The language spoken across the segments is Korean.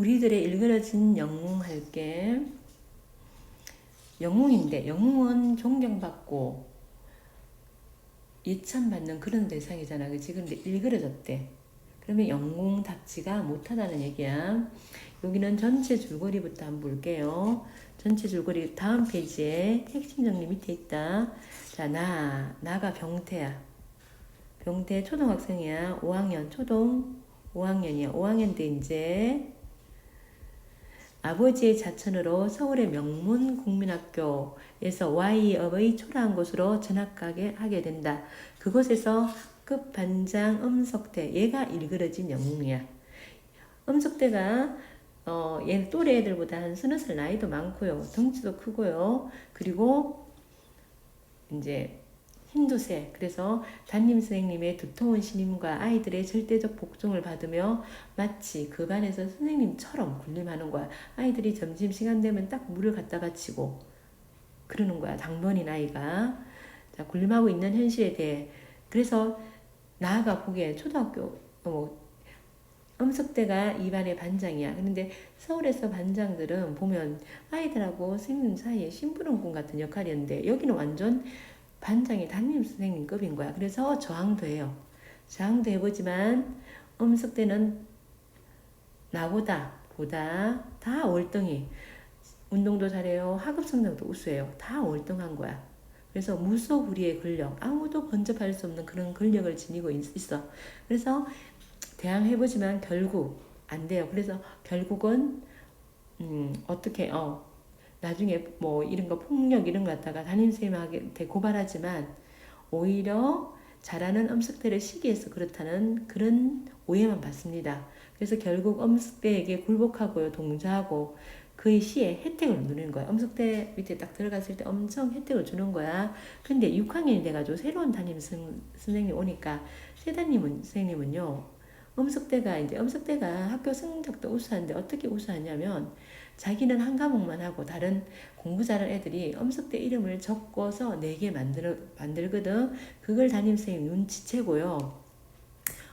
우리들의 일그러진 영웅 할게. 영웅인데 영웅은 존경받고 예찬받는 그런 대상이잖아. 그치? 근데 일그러졌대. 그러면 영웅답지가 못하다는 얘기야. 여기는 전체 줄거리부터 한번 볼게요. 전체 줄거리 다음 페이지에 핵심 정리 밑에 있다. 자, 나가 병태야. 병태 초등학생이야. 5학년, 초등 5학년이야. 5학년 때 이제 아버지의 자천으로 서울의 명문 국민학교에서 Y업의 초라한 곳으로 전학하게 하게 된다. 그곳에서 학급 반장 엄석대, 얘가 일그러진 영웅이야. 엄석대가 얘 또래 애들보다 한 서너 살 나이도 많고요. 덩치도 크고요. 그리고 이제 힘도 세. 그래서 담임 선생님의 두터운 신임과 아이들의 절대적 복종을 받으며 마치 그 반에서 선생님처럼 군림하는 거야. 아이들이 점심시간 되면 딱 물을 갖다 바치고 그러는 거야. 당번인 아이가. 자, 군림하고 있는 현실에 대해. 그래서 나아가 보기에 초등학교 엄석대가 이 반의 반장이야. 그런데 서울에서 반장들은 보면 아이들하고 선생님 사이에 심부름꾼 같은 역할이었는데 여기는 완전 반장이 담임 선생님급인 거야. 그래서 저항도 해요. 저항도 해보지만 엄석대는 나보다 다 월등히 운동도 잘해요. 학업 성적도 우수해요. 다 월등한 거야. 그래서 무소불위의 권력, 아무도 번접할 수 없는 그런 권력을 지니고 있어. 그래서 대항해보지만 결국 안 돼요. 그래서 결국은 어떻게 나중에 뭐 이런 거 폭력 이런 거 갖다가 담임선생님한테 고발하지만 오히려 잘하는 엄석대를 시기해서 그렇다는 그런 오해만 받습니다. 그래서 결국 엄석대에게 굴복하고요. 동조하고 그의 시에 혜택을 누리는 거야. 엄석대 밑에 딱 들어갔을 때 엄청 혜택을 주는 거야. 근데 6학년이 돼가지고 새로운 담임 선생님 오니까 새 담임 선생님은요. 엄석대가 학교 성적도 우수한데 어떻게 우수하냐면 자기는 한 과목만 하고 다른 공부 잘하는 애들이 엄석대 이름을 적고서 내게 만들거든. 그걸 담임선생님 눈치채고요.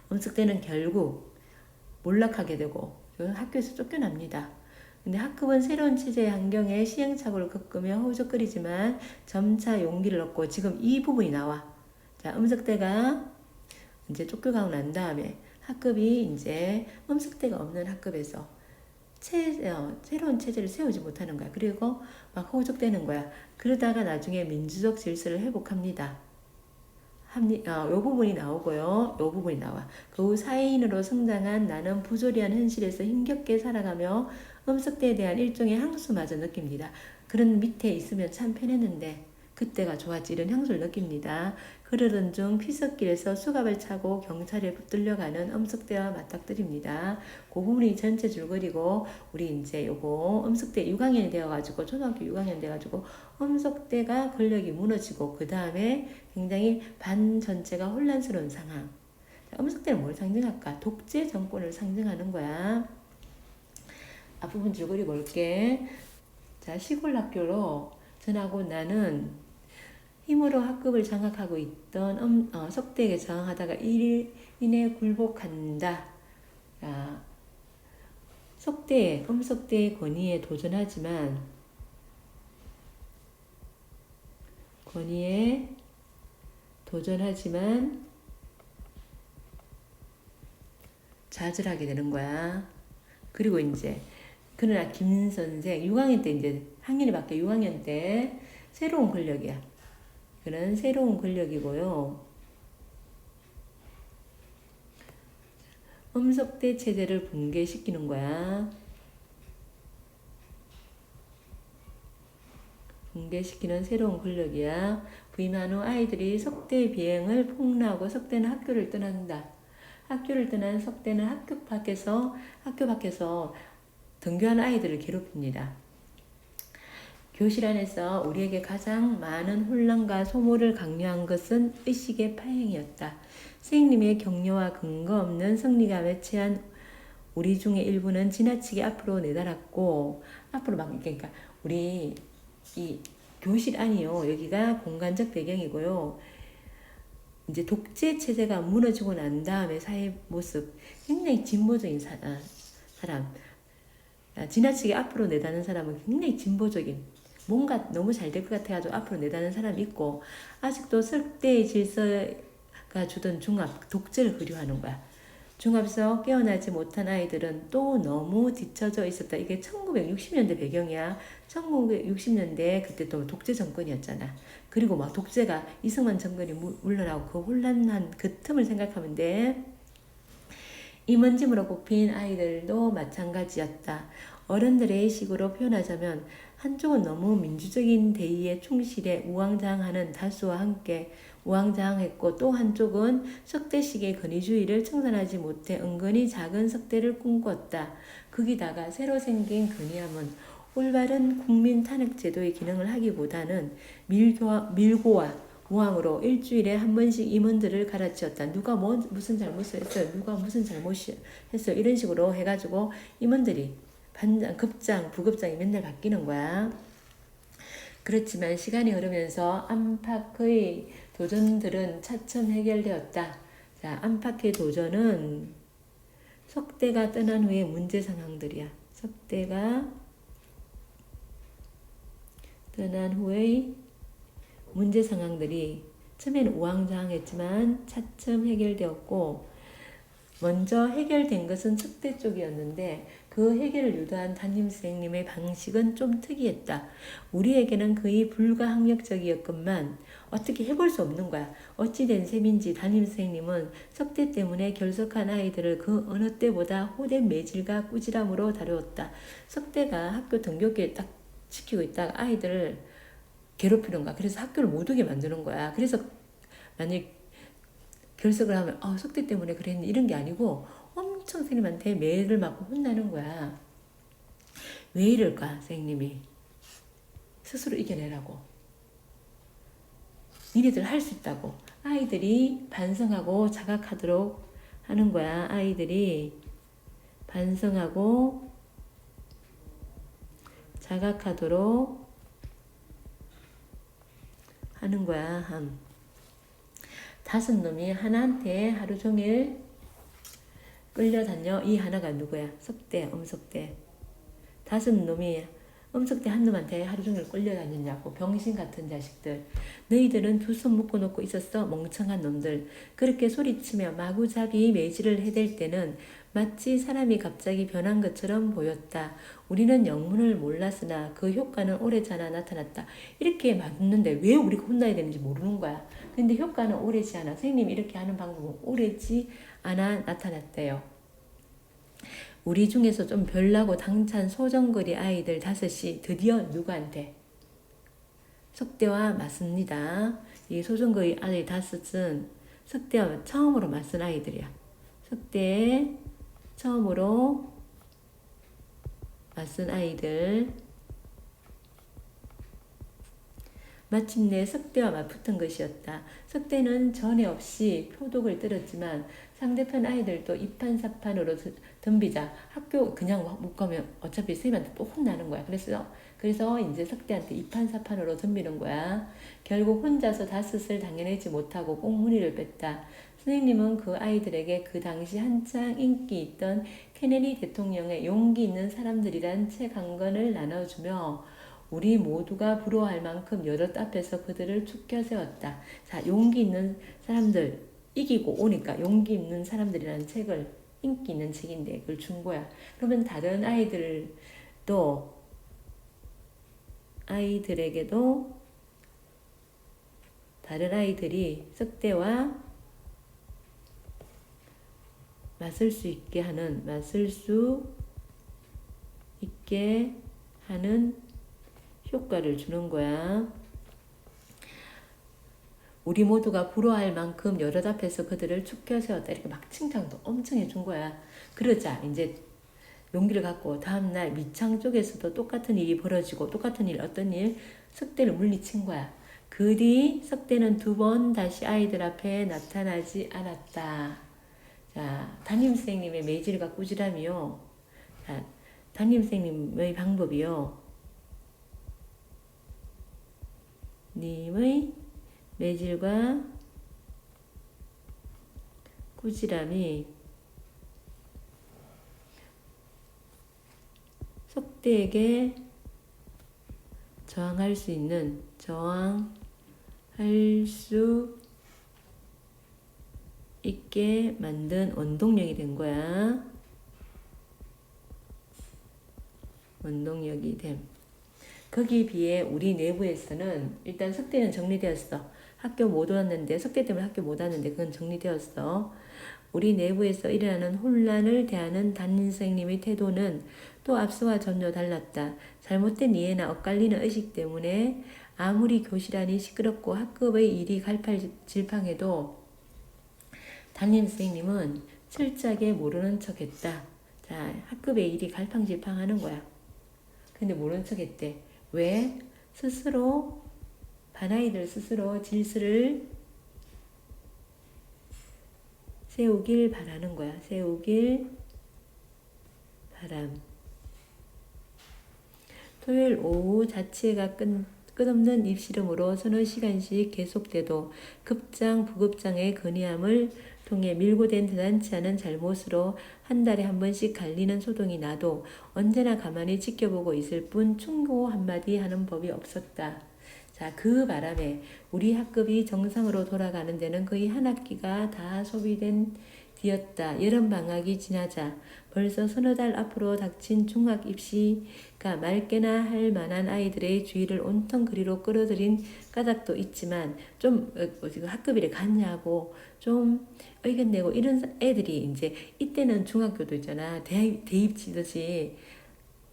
엄석대는 결국 몰락하게 되고 학교에서 쫓겨납니다. 근데 학급은 새로운 체제의 환경에 시행착오를 겪으며 허우적거리지만 점차 용기를 얻고 지금 이 부분이 나와. 자, 엄석대가 이제 쫓겨가고 난 다음에 학급이 이제 엄석대가 없는 학급에서 새로운 체제를 세우지 못하는 거야. 그리고 막 허우적대는 거야. 그러다가 나중에 민주적 질서를 회복합니다. 요 부분이 나오고요. 요 부분이 나와. 그 후 사회인으로 성장한 나는 부조리한 현실에서 힘겹게 살아가며 엄석대에 대한 일종의 향수마저 느낍니다. 그런 밑에 있으면 참 편했는데 그때가 좋았지 이런 향수를 느낍니다. 그러던 중 피서길에서 수갑을 차고 경찰에 붙들려가는 엄석대와 맞닥뜨립니다. 그 부분이 전체 줄거리고 우리 이제 요거 엄석대 6학년이 되어가지고 초등학교 6학년 돼가지고 엄석대가 권력이 무너지고 그 다음에 굉장히 반 전체가 혼란스러운 상황. 엄석대는 뭘 상징할까? 독재 정권을 상징하는 거야. 앞부분 줄거리 볼게. 자, 시골 학교로 전하고 나는 힘으로 학급을 장악하고 있던 석대에게 저항하다가 1인에 굴복한다. 엄석대의 권위에 도전하지만 좌절하게 되는 거야. 그리고 이제 그러나 김 선생 6학년 때 이제 학년이 바뀌어 6학년 때 새로운 권력이야. 그런 새로운 권력이고요. 엄석대 체제를 붕괴시키는 거야. 붕괴시키는 새로운 권력이야. 부임한 후 아이들이 석대 비행을 폭로하고 석대는 학교를 떠난다. 학교를 떠난 석대는 학교 밖에서 등교하는 아이들을 괴롭힙니다. 교실 안에서 우리에게 가장 많은 혼란과 소모를 강요한 것은 의식의 파행이었다. 선생님의 격려와 근거 없는 성리감에 취한 우리 중에 일부는 지나치게 앞으로 내달았고 그러니까 우리 이 교실 안이요. 여기가 공간적 배경이고요. 이제 독재 체제가 무너지고 난 다음에 사회 모습 굉장히 진보적인 사람 지나치게 앞으로 내다는 사람은 굉장히 진보적인, 뭔가 너무 잘 될 것 같아가지고 앞으로 내다는 사람이 있고, 아직도 석대의 질서가 주던 중압, 독재를 그리워하는 거야. 중압에서 깨어나지 못한 아이들은 또 너무 뒤처져 있었다. 이게 1960년대 배경이야. 1960년대 그때 또 독재 정권이었잖아. 그리고 막 독재가 이승만 정권이 물러나고 그 혼란한 그 틈을 생각하면 돼. 임원짐으로 꼽힌 아이들도 마찬가지였다. 어른들의 식으로 표현하자면 한쪽은 너무 민주적인 대의에 충실해 우왕좌왕하는 다수와 함께 우왕좌왕했고, 또 한쪽은 석대식의 권위주의를 청산하지 못해 은근히 작은 석대를 꿈꿨다. 거기다가 새로 생긴 건의함은 올바른 국민 탄핵 제도의 기능을 하기보다는 밀고와 무항으로 일주일에 한 번씩 임원들을 갈아치웠다. 누가 무슨 잘못을 했어요. 누가 무슨 잘못을 했어요. 이런 식으로 해가지고 임원들이 반장, 급장, 부급장이 맨날 바뀌는 거야. 그렇지만 시간이 흐르면서 안팎의 도전들은 차츰 해결되었다. 자, 안팎의 도전은 석대가 떠난 후의 문제 상황들이야. 석대가 떠난 후의 문제 상황들이 처음에는 우왕좌왕했지만 차츰 해결되었고, 먼저 해결된 것은 석대 쪽이었는데 그 해결을 유도한 담임 선생님의 방식은 좀 특이했다. 우리에게는 거의 불가항력적이었건만 어떻게 해볼 수 없는 거야. 어찌된 셈인지 담임 선생님은 석대 때문에 결석한 아이들을 그 어느 때보다 호된 매질과 꾸지람으로 다루었다. 석대가 학교 등교길 딱 지키고 있다가 아이들을 괴롭히는 거야. 그래서 학교를 못 오게 만드는 거야. 그래서 만약 결석을 하면 석대 때문에 그랬니 이런 게 아니고 엄청 선생님한테 매를 맞고 혼나는 거야. 왜 이럴까 선생님이. 스스로 이겨내라고. 니네들 할 수 있다고. 아이들이 반성하고 자각하도록 하는 거야. 아이들이 반성하고 자각하도록 하는 거야. 5놈이 하나한테 하루 종일 끌려다녀. 이 하나가 누구야? 석대, 엄석대. 5놈이 엄석대 한 놈한테 하루 종일 끌려다녔냐고. 병신 같은 자식들. 너희들은 두 손 묶어놓고 있었어. 멍청한 놈들. 그렇게 소리치며 마구잡이 매질을 해댈 때는 마치 사람이 갑자기 변한 것처럼 보였다. 우리는 영문을 몰랐으나 그 효과는 오래전에 나타났다. 이렇게 맞는데 왜 우리가 혼나야 되는지 모르는 거야. 근데 효과는 오래지 않아. 선생님이 이렇게 하는 방법은 오래지 않아 나타났대요. 우리 중에서 좀 별나고 당찬 소정거리 아이들 5이 드디어 누구한테? 석대와 맞습니다. 이 소정거리 아이들 5은 석대와 처음으로 맞선 아이들이야. 석대에 처음으로 맞선 아이들. 마침내 석대와 맞붙은 것이었다. 석대는 전에 없이 표독을 떨었지만 상대편 아이들도 이판사판으로 덤비자 학교 그냥 못 가면 어차피 선생님한테 또 혼나는 거야. 그래서 이제 석대한테 이판사판으로 덤비는 거야. 결국 혼자서 5을 당해내지 못하고 꽁무니를 뺐다. 선생님은 그 아이들에게 그 당시 한창 인기 있던 케네디 대통령의 용기 있는 사람들이란 책 한 권을 나눠주며 우리 모두가 부러워할 만큼 여럿 앞에서 그들을 축켜 세웠다. 자, 용기 있는 사람들, 이기고 오니까 용기 있는 사람들이라는 책을, 인기 있는 책인데 그걸 준 거야. 그러면 다른 아이들에게도 다른 아이들이 석대와 맞을 수 있게 하는 효과를 주는 거야. 우리 모두가 부러워할 만큼 여럿 앞에서 그들을 축켜 세웠다. 이렇게 막 칭찬도 엄청 해준 거야. 그러자 이제 용기를 갖고 다음날 미창 쪽에서도 똑같은 일이 벌어지고 똑같은 일, 어떤 일? 석대를 물리친 거야. 그 뒤 석대는 2번 다시 아이들 앞에 나타나지 않았다. 자, 담임 선생님의 매질과 꾸지람이요. 자, 담임 선생님의 방법이요. 님의 매질과 꾸지람이 속대에게 저항할 수 있게 만든 원동력이 된 거야. 원동력이 됨. 거기에 비해 우리 내부에서는 일단 석대는 정리되었어. 학교 못 왔는데, 석대 때문에 학교 못 왔는데 그건 정리되었어. 우리 내부에서 일어나는 혼란을 대하는 담임 선생님의 태도는 또 앞서와 전혀 달랐다. 잘못된 이해나 엇갈리는 의식 때문에 아무리 교실 안이 시끄럽고 학급의 일이 갈팔질팡해도 담임 선생님은 철저하게 모르는 척했다. 자, 학급의 일이 갈팡질팡하는 거야. 근데 모르는 척했대. 왜? 스스로 반아이들 스스로 질서를 세우길 바라는 거야. 세우길 바람. 토요일 오후 자체가 끝없는 입시름으로 서너 시간씩 계속돼도 급장, 부급장의 건의함을 통해 밀고된 대단치 않은 잘못으로 한 달에 한 번씩 갈리는 소동이 나도 언제나 가만히 지켜보고 있을 뿐 충고 한마디 하는 법이 없었다. 자, 그 바람에 우리 학급이 정상으로 돌아가는 데는 거의 한 학기가 다 소비된 뒤였다. 여름방학이 지나자 벌써 서너 달 앞으로 닥친 중학 입시가 맑게나 할 만한 아이들의 주의를 온통 그리로 끌어들인 까닭도 있지만 좀 학급일에 갔냐고 좀 의견 내고 이런 애들이 이제 이때는 중학교도 있잖아. 대입 치듯이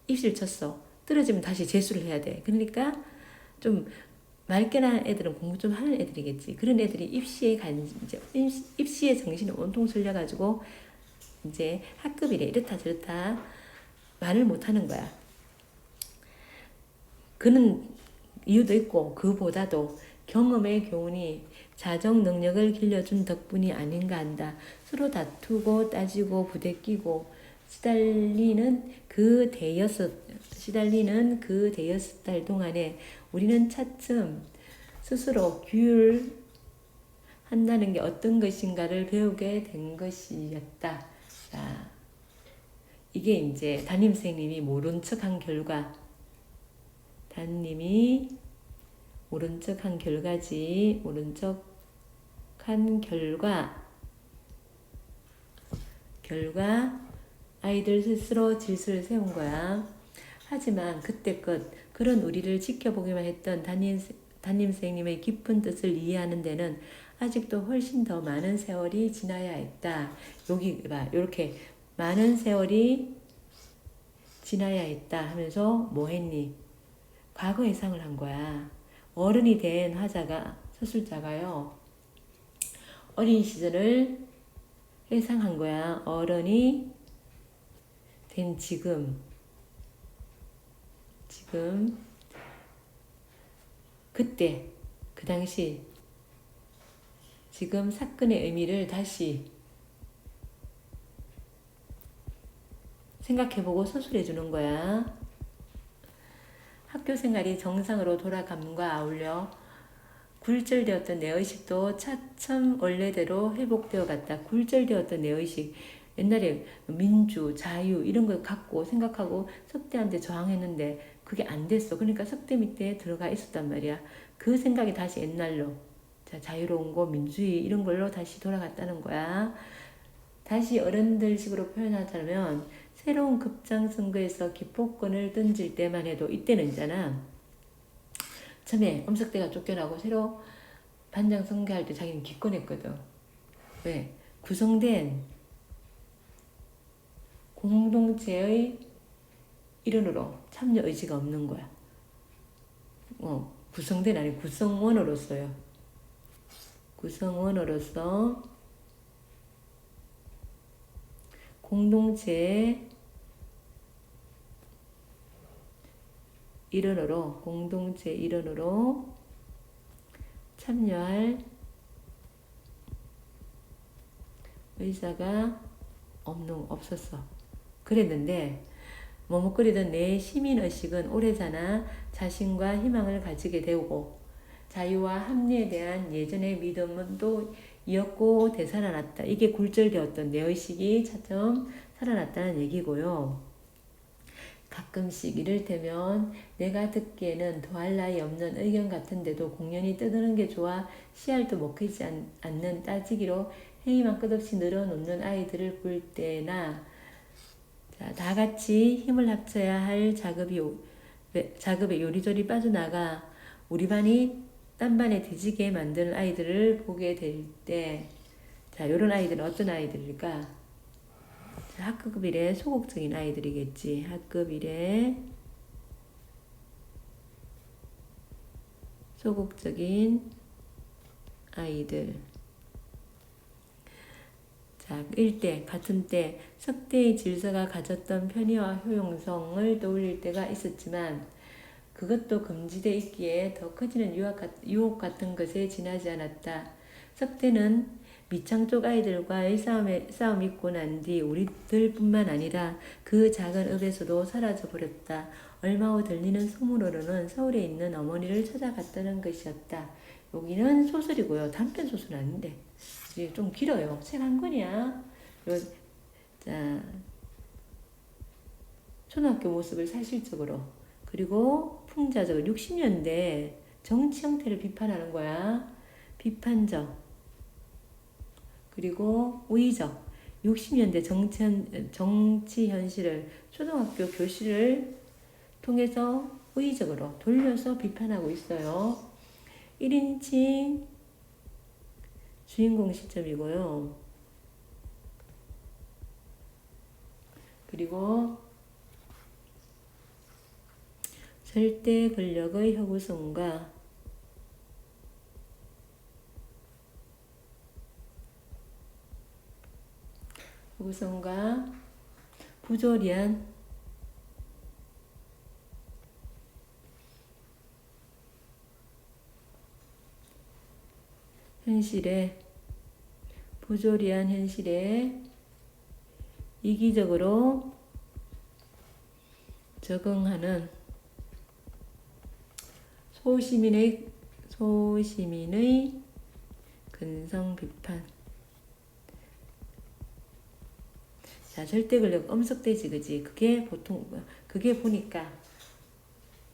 입시를 쳤어. 떨어지면 다시 재수를 해야 돼. 그러니까 좀 맑게나 애들은 공부 좀 하는 애들이겠지. 그런 애들이 입시에 정신을 온통 쏠려가지고 이제 학급이래 이렇다 저렇다 말을 못하는 거야. 그는 이유도 있고 그보다도 경험의 교훈이 자정 능력을 길러준 덕분이 아닌가 한다. 서로 다투고 따지고 부대끼고 시달리는 그 대여섯 달 동안에 우리는 차츰 스스로 규율한다는 게 어떤 것인가를 배우게 된 것이었다. 자, 이게 이제 담임 선생님이 모른 척한 결과, 담임이 모른 척한 결과지. 모른 척한 결과 아이들 스스로 질서를 세운 거야. 하지만 그때껏 그런 우리를 지켜보기만 했던 담임 선생님의 깊은 뜻을 이해하는 데는 아직도 훨씬 더 많은 세월이 지나야 했다. 여기 봐, 이렇게 많은 세월이 지나야 했다 하면서 뭐 했니? 과거 예상을 한 거야. 어른이 된 서술자가요. 어린 시절을 예상한 거야. 어른이 된 지금 그때 그 당시 지금 사건의 의미를 다시 생각해보고 서술해 주는 거야. 학교 생활이 정상으로 돌아감과 아울러 굴절되었던 내 의식도 차츰 원래대로 회복되어 갔다. 굴절되었던 내 의식. 옛날에 민주, 자유 이런 걸 갖고 생각하고 석대한테 저항했는데 그게 안 됐어. 그러니까 석대 밑에 들어가 있었단 말이야. 그 생각이 다시 옛날로 자유로운 거, 민주주의 이런 걸로 다시 돌아갔다는 거야. 다시 어른들식으로 표현하자면 새로운 급장 선거에서 기폭권을 던질 때만 해도 이때는 있잖아. 처음에 엄석대가 쫓겨나고 새로 반장 선거할 때 자기는 기권했거든. 왜? 구성된 공동체의 일원으로 참여 의지가 없는 거야. 구성된 아니 구성원으로서요. 구성원으로서 공동체의 일원으로 참여할 의사가 없었어. 그랬는데 머뭇거리던 내 시민의식은 오래전에 자신과 희망을 가지게 되고 자유와 합리에 대한 예전의 믿음은 또 이었고 되살아났다. 이게 굴절되었던 내 의식이 차츰 살아났다는 얘기고요. 가끔씩 이를테면 내가 듣기에는 더할 나위 없는 의견 같은데도 공연히 떠드는 게 좋아 씨알도 먹히지 않는 따지기로 행위만 끝없이 늘어놓는 아이들을 볼 때나 자, 다 같이 힘을 합쳐야 할 작업에 요리조리 빠져나가 우리 반이 딴 반에 뒤지게 만드는 아이들을 보게 될 때, 자, 이런 아이들은 어떤 아이들일까? 학급 일에 소극적인 아이들이겠지. 학급 일에 소극적인 아이들. 자, 일대, 같은 때, 석대의 질서가 가졌던 편의와 효용성을 떠올릴 때가 있었지만, 그것도 금지돼 있기에 더 커지는 유혹 같은 것에 지나지 않았다. 석대는 미창 쪽 아이들과의 싸움 있고 난 뒤 우리들뿐만 아니라 그 작은 읍에서도 사라져 버렸다. 얼마 후 들리는 소문으로는 서울에 있는 어머니를 찾아갔다는 것이었다. 여기는 소설이고요. 단편 소설은 아닌데 이제 좀 길어요. 책 한 권이야. 자, 초등학교 모습을 사실적으로 그리고 풍자적으로 60년대 정치 형태를 비판하는 거야. 비판적 그리고 우의적 60년대 정치 현실을 초등학교 교실을 통해서 우의적으로 돌려서 비판하고 있어요. 1인칭 주인공 시점이고요. 그리고 절대 권력의 혁우성과 부조리한 현실에 이기적으로 적응하는 소시민의 근성 비판. 자, 절대 권력 엄석대지, 그지? 그게 보니까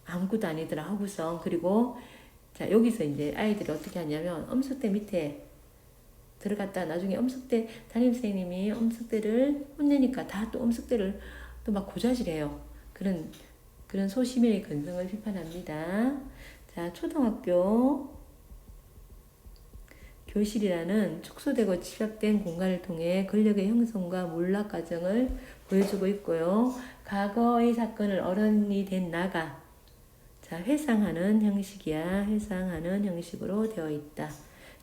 아무것도 아니더라, 허구성. 그리고, 자, 여기서 이제 아이들이 어떻게 하냐면, 엄석대 밑에 들어갔다 나중에 엄석대, 담임선생님이 엄석대를 혼내니까 다 또 엄석대를 또 막 고자질해요. 그런 소시민의 근성을 비판합니다. 자, 초등학교 교실이라는 축소되고 집약된 공간을 통해 권력의 형성과 몰락 과정을 보여주고 있고요. 과거의 사건을 어른이 된 나가 자, 회상하는 형식으로 되어 있다.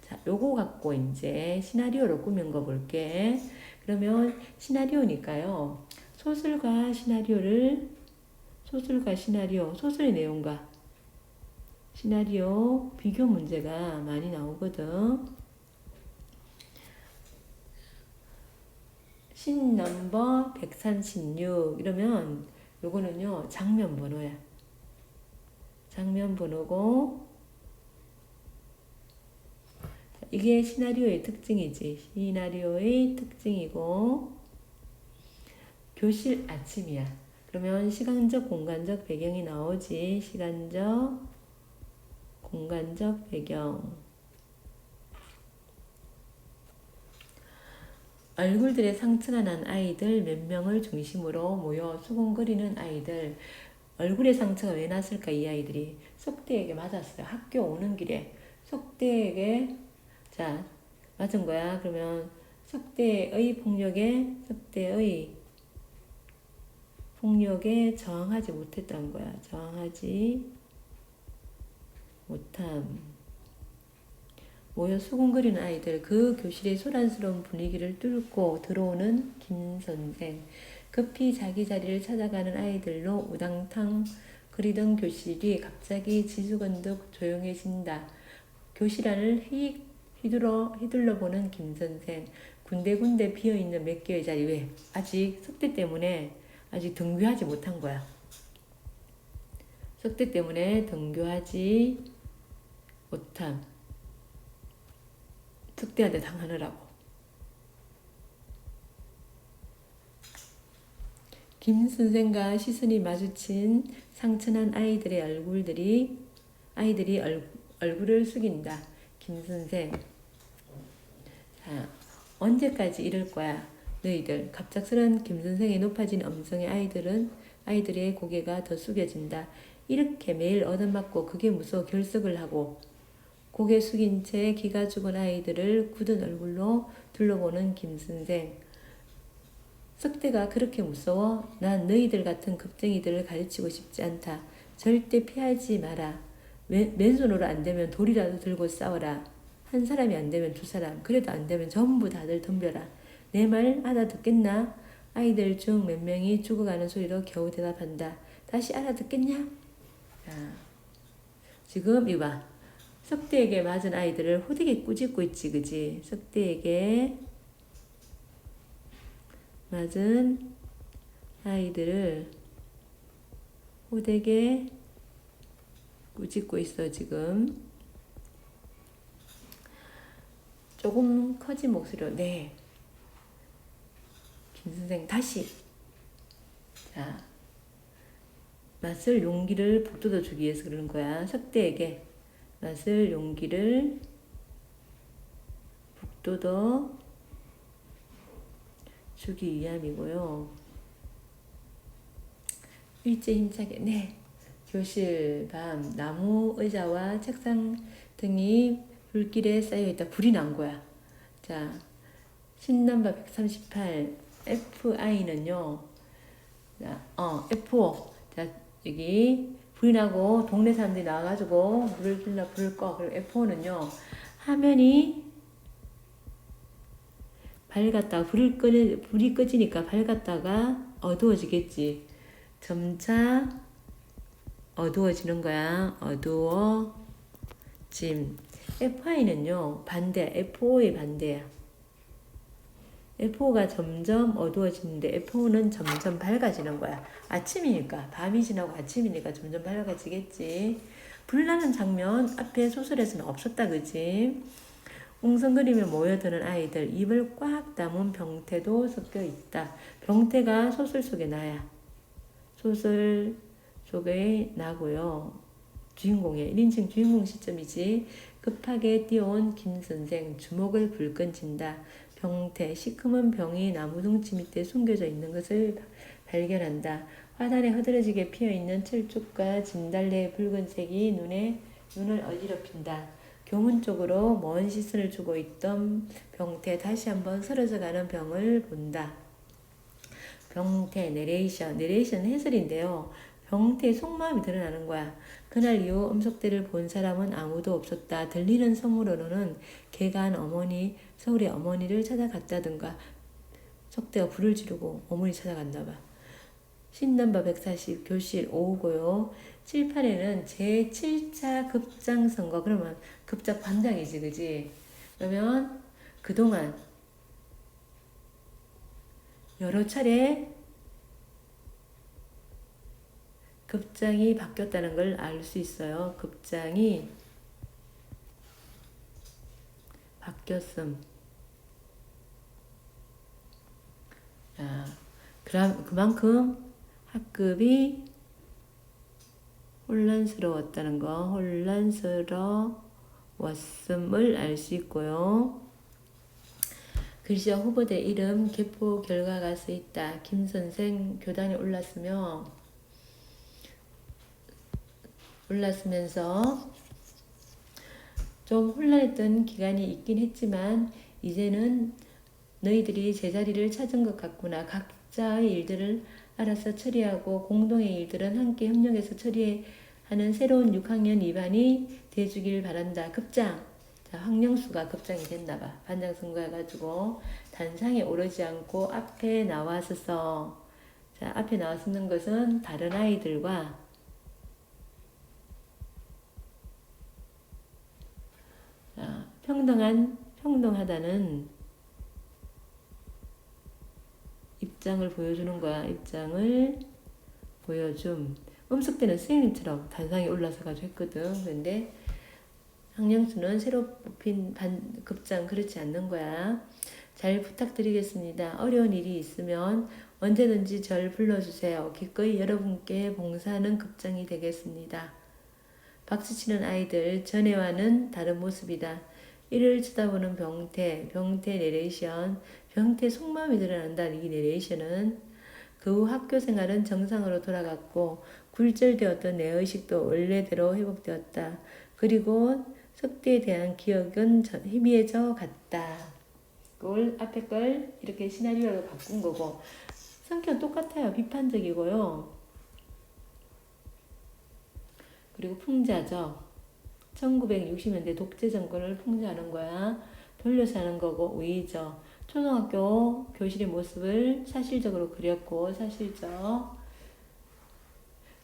자, 요거 갖고 이제 시나리오로 꾸민 거 볼게. 그러면 시나리오니까요. 소설의 내용과 시나리오 비교 문제가 많이 나오거든. 신 넘버 136 이러면 요거는요 장면 번호야. 장면 번호고 이게 시나리오의 특징이지. 시나리오의 특징이고 교실 아침이야. 그러면 시간적 공간적 배경이 나오지. 시간적 공간적 배경. 얼굴들에 상처가 난 아이들 몇 명을 중심으로 모여 수군거리는 아이들. 얼굴에 상처가 왜 났을까? 이 아이들이 속대에게 맞았어요. 학교 오는 길에 속대에게 자 맞은 거야. 그러면 속대의 폭력에 저항하지 못했다는 거야. 저항하지 못함. 모여 수군거리는 아이들, 그 교실의 소란스러운 분위기를 뚫고 들어오는 김 선생, 급히 자기 자리를 찾아가는 아이들로 우당탕 그리던 교실이 갑자기 지수건덕 조용해진다. 교실 안을 휘둘러 보는 김 선생, 군데군데 비어있는 몇 개의 자리. 왜? 아직 석대 때문에 아직 등교하지 못한 거야. 석대 때문에 등교하지 못함. 석대한테 당하느라고. 김 선생과 시선이 마주친 상처난 아이들이 얼굴을 숙인다. 김 선생. 자, 언제까지 이럴 거야? 너희들. 갑작스런 김 선생의 높아진 음성에 아이들의 고개가 더 숙여진다. 이렇게 매일 얻어맞고 그게 무서워 결석을 하고 고개 숙인 채 기가 죽은 아이들을 굳은 얼굴로 둘러보는 김 선생. 석대가 그렇게 무서워? 난 너희들 같은 겁쟁이들을 가르치고 싶지 않다. 절대 피하지 마라. 맨손으로 안 되면 돌이라도 들고 싸워라. 한 사람이 안 되면 두 사람, 그래도 안 되면 전부 다들 덤벼라. 내 말 알아듣겠나? 아이들 중 몇 명이 죽어가는 소리로 겨우 대답한다. 다시 알아듣겠냐? 자, 지금 이봐. 석대에게 맞은 아이들을 호되게 꾸짖고 있지, 그지? 석대에게 맞은 아이들을 호되게 꾸짖고 있어, 지금. 조금 커진 목소리로, 네. 김 선생, 다시. 자, 맞설 용기를 북돋워 주기 위해서 그러는 거야. 석대에게 맞설 용기를 북돋워 주기 위함이고요. 일제 힘차게, 네. 교실 밤 나무 의자와 책상 등이 불길에 쌓여있다. 불이 난 거야. 자, 신넘버 138 FI는요. 자, F5. 자, 여기 불이 나고 동네 사람들이 나와가지고 불을 꺼. 그리고 F5는요. 화면이 밝았다가 불이 꺼지니까 밝았다가 어두워지겠지. 점차 어두워지는 거야. 어두워짐. FI는요. 반대. F5의 반대야. F5가 점점 어두워지는데 F5는 점점 밝아지는 거야. 아침이니까. 밤이 지나고 아침이니까 점점 밝아지겠지. 불나는 장면 앞에 소설에서는 없었다. 그지? 웅성거리며 모여드는 아이들. 입을 꽉 다문 병태도 섞여 있다. 병태가 소설 속에 나야. 소설 속에 나고요. 주인공의 1인칭 주인공 시점이지. 급하게 뛰어온 김 선생. 주먹을 불끈 진다. 병태, 시커먼 병이 나무둥지 밑에 숨겨져 있는 것을 발견한다. 화단에 흐드러지게 피어있는 철쭉과 진달래의 붉은색이 눈을 어지럽힌다. 교문 쪽으로 먼 시선을 주고 있던 병태, 다시 한번 쓰러져가는 병을 본다. 병태, 내레이션 해설인데요. 병태의 속마음이 드러나는 거야. 그날 이후 음석대를 본 사람은 아무도 없었다. 들리는 소문으로는 개간 어머니, 서울의 어머니를 찾아갔다든가 석대가 불을 지르고 어머니 찾아갔나 봐. 신넘버 140 교실 5고요. 7, 8에는 제7차 급장선거. 그러면 급작 반장이지, 그지? 그러면 그동안 여러 차례 급장이 바뀌었다는 걸 알 수 있어요. 급장이 바뀌었음. 자, 그만큼 학급이 혼란스러웠다는 거, 혼란스러웠음을 알 수 있고요. 글씨와 후보들의 이름, 개표 결과가 쓰여있다. 김 선생 교단에 올랐으면서 좀 혼란했던 기간이 있긴 했지만 이제는 너희들이 제자리를 찾은 것 같구나. 각자의 일들을 알아서 처리하고 공동의 일들은 함께 협력해서 처리하는 새로운 6학년 2반이 돼주길 바란다. 급장. 자, 황영수가 급장이 됐나봐. 반장 선거해가지고 단상에 오르지 않고 앞에 나와서 자, 앞에 나와서는 것은 다른 아이들과 평등하다는 입장을 보여주는 거야. 입장을 보여줌. 음석대는 선생님처럼 단상에 올라서 가지고 했거든. 근데 황영수는 새로 뽑힌 급장 그렇지 않는 거야. 잘 부탁드리겠습니다. 어려운 일이 있으면 언제든지 절 불러주세요. 기꺼이 여러분께 봉사하는 급장이 되겠습니다. 박수치는 아이들, 전에와는 다른 모습이다. 이를 쳐다보는 병태 내레이션, 병태 속마음이 드러난다는 이 내레이션은 그 후 학교 생활은 정상으로 돌아갔고 굴절되었던 내 의식도 원래대로 회복되었다. 그리고 석대에 대한 기억은 희미해져 갔다. 그걸 앞에 걸 이렇게 시나리오로 바꾼 거고 성격은 똑같아요. 비판적이고요. 그리고 풍자죠. 1960년대 독재 정권을 풍자하는 거야. 돌려서 하는 거고 우의죠. 초등학교 교실의 모습을 사실적으로 그렸고 사실적.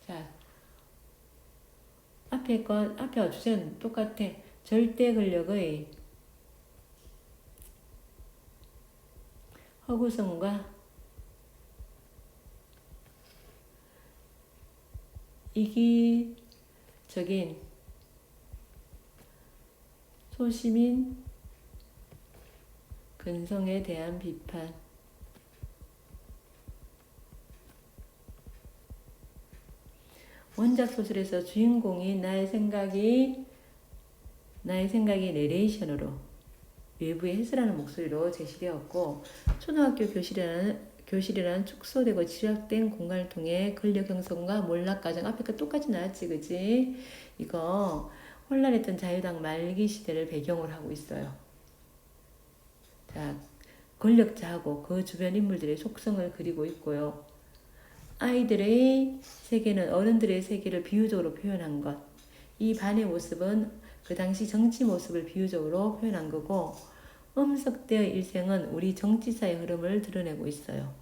자, 앞에 주제는 똑같아. 절대 권력의 허구성과 이기적인 소시민 근성에 대한 비판. 원작 소설에서 주인공이 나의 생각이 내레이션으로 외부의 해설하는 목소리로 제시되었고 초등학교 교실이라는 축소되고 집약된 공간을 통해 권력 형성과 몰락 과정 앞에 거 똑같이 나왔지 그지? 이거 혼란했던 자유당 말기 시대를 배경으로 하고 있어요. 자, 권력자하고 그 주변 인물들의 속성을 그리고 있고요. 아이들의 세계는 어른들의 세계를 비유적으로 표현한 것. 이 반의 모습은 그 당시 정치 모습을 비유적으로 표현한 거고 음석대의 일생은 우리 정치사의 흐름을 드러내고 있어요.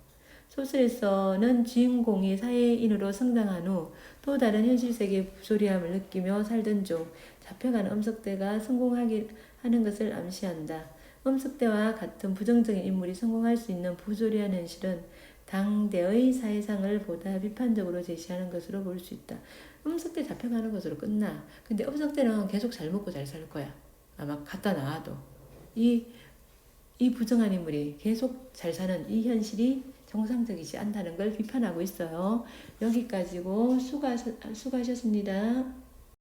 소설에서는 주인공이 사회인으로 성장한 후 또 다른 현실세계의 부조리함을 느끼며 살던 중 잡혀가는 음석대가 성공하게 하는 것을 암시한다. 음석대와 같은 부정적인 인물이 성공할 수 있는 부조리한 현실은 당대의 사회상을 보다 비판적으로 제시하는 것으로 볼 수 있다. 음석대 잡혀가는 것으로 끝나. 근데 음석대는 계속 잘 먹고 잘 살 거야. 아마 갖다 놔도. 이 부정한 인물이 계속 잘 사는 이 현실이 정상적이지 않다는 걸 비판하고 있어요. 여기까지고 수고하셨습니다.